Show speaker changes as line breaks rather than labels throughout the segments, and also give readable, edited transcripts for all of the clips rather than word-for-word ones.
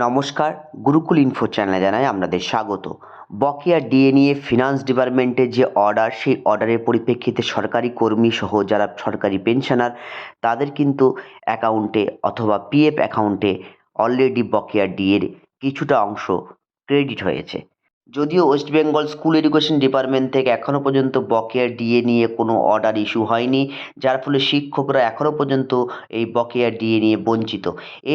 নমস্কার, গুরুকুল ইনফো চ্যানেলে জানাই আপনাদের স্বাগত। বকেয়া ডিএ নিয়ে ফিনান্স ডিপার্টমেন্টের যে অর্ডার, সেই অর্ডারের পরিপ্রেক্ষিতে সরকারি কর্মী সহ যারা সরকারি পেনশনার তাদের কিন্তু অ্যাকাউন্টে অথবা পিএফ অ্যাকাউন্টে অলরেডি বকেয়া ডিএর কিছুটা অংশ ক্রেডিট হয়েছে। যদিও West Bengal school education department থেকে এখনও পর্যন্ত বকেয়া ডিএ নিয়ে কোনো অর্ডার ইস্যু হয়নি, যার ফলে শিক্ষকরা এখনও পর্যন্ত এই বকেয়া ডিএ নিয়ে বঞ্চিত।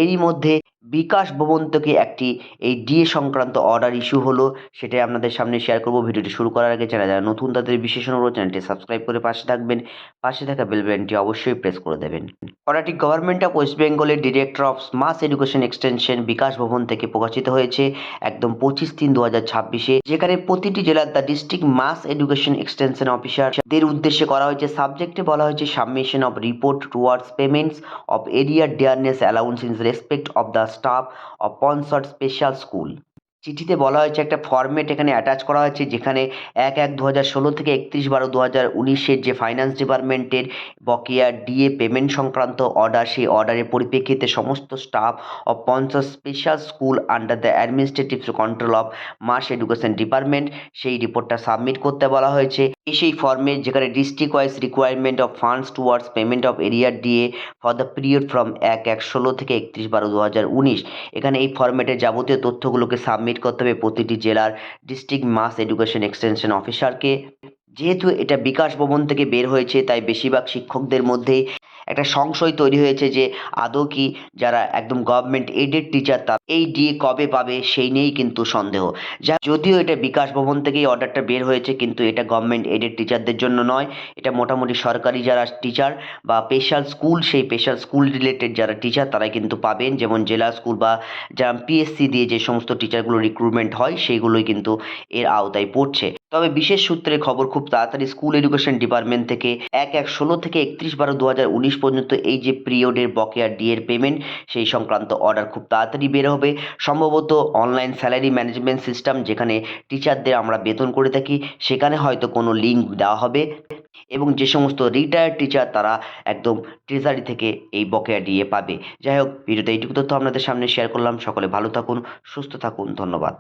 এরই মধ্যে বিকাশ ভবন থেকে একটি এই ডিএ সংক্রান্ত অর্ডার ইস্যু হলো, সেটাই আপনাদের সামনে শেয়ার করব। ভিডিওটি শুরু করার আগে যারা যারা নতুন তাদের বিশেষ অনুরোধ, চ্যানেলটি সাবস্ক্রাইব করে পাশে থাকবেন, পাশে থাকা বেল বাটনটি অবশ্যই প্রেস করে দেবেন। অর্ডারটি গভর্নমেন্ট অফ ওয়েস্ট বেঙ্গলের director of mass education extension Bikash Bhavan থেকে প্রকাশিত হয়েছে একদম 25/3/2026, যেখানে প্রতিটি জেলার the district mass education extension অফিসারদের উদ্দেশ্যে করা হয়েছে। সাবজেক্টে বলা হয়েছে submission of report towards payments of arrear dearness allowance in respect of the staff of sponsored special school. চিঠিতে বলা হয়েছে একটা ফরম্যাট এখানে অ্যাটাচ করা হয়েছে, যেখানে 1/1/2016 থেকে 31/12/2019 যে ফাইন্যান্স ডিপার্টমেন্টের বকেয়া ডিএ পেমেন্ট সংক্রান্ত অর্ডার, সেই অর্ডারের পরিপ্রেক্ষিতে সমস্ত staff of sponsored special school under the administrative control of mass education department সেই রিপোর্টটা সাবমিট করতে বলা হয়েছে। সেই ফর্মে যেখানে district wise requirement of funds towards payment of arrear DA for the period from 1/1/16 থেকে 31/12/2019, এখানে এই ফরম্যাটের যাবতীয় তথ্যগুলোকে সাবমিট করতে হবে প্রতিটি জেলার ডিস্ট্রিক্ট মাস এডুকেশন এক্সটেনশন অফিসারকে। যেহেতু এটা বিকাশ ভবন থেকে বের হয়েছে, তাই বেশিরভাগ শিক্ষকদের মধ্যেই একটা সংশয় তৈরি হয়েছে যে আদৌ কি যারা একদম গভর্নমেন্ট এডেড টিচার তারা এই ডিএ কবে পাবে, সেই নিয়েই কিন্তু সন্দেহ। যদিও এটা বিকাশ ভবন থেকেই অর্ডারটা বের হয়েছে, কিন্তু এটা গভর্নমেন্ট এডেড টিচারদের জন্য নয়, এটা মোটামুটি সরকারি যারা টিচার বা স্পেশাল স্কুল, সেই স্পেশাল স্কুল রিলেটেড যারা টিচার তারাই কিন্তু পাবেন। যেমন জেলা স্কুল বা যারা পিএসসি দিয়ে যে সমস্ত টিচারগুলো রিক্রুটমেন্ট হয়, সেইগুলোই কিন্তু এর আওতায় পড়ছে। তবে বিশেষ সূত্রে খবর, খুব তাড়াতাড়ি স্কুল এডুকেশন ডিপার্টমেন্ট থেকে 1/1/16 থেকে 31/12/2019 পর্যন্ত এই যে পিরিয়ডের বকেয়া ডিএর পেমেন্ট, সেই সংক্রান্ত অর্ডার খুব তাড়াতাড়ি বের হবে। সম্ভবত অনলাইন স্যালারি ম্যানেজমেন্ট সিস্টেম, যেখানে টিচারদের আমরা বেতন করে থাকি, সেখানে হয়তো কোনো লিঙ্ক দেওয়া হবে, এবং যে সমস্ত রিটায়ার্ড টিচার তারা একদম ট্রেজারি থেকে এই বকেয়া ডিএ পাবে। যাই হোক, ভিডিওতে এইটুকু তথ্য আপনাদের সামনে শেয়ার করলাম। সকলে ভালো থাকুন, সুস্থ থাকুন, ধন্যবাদ।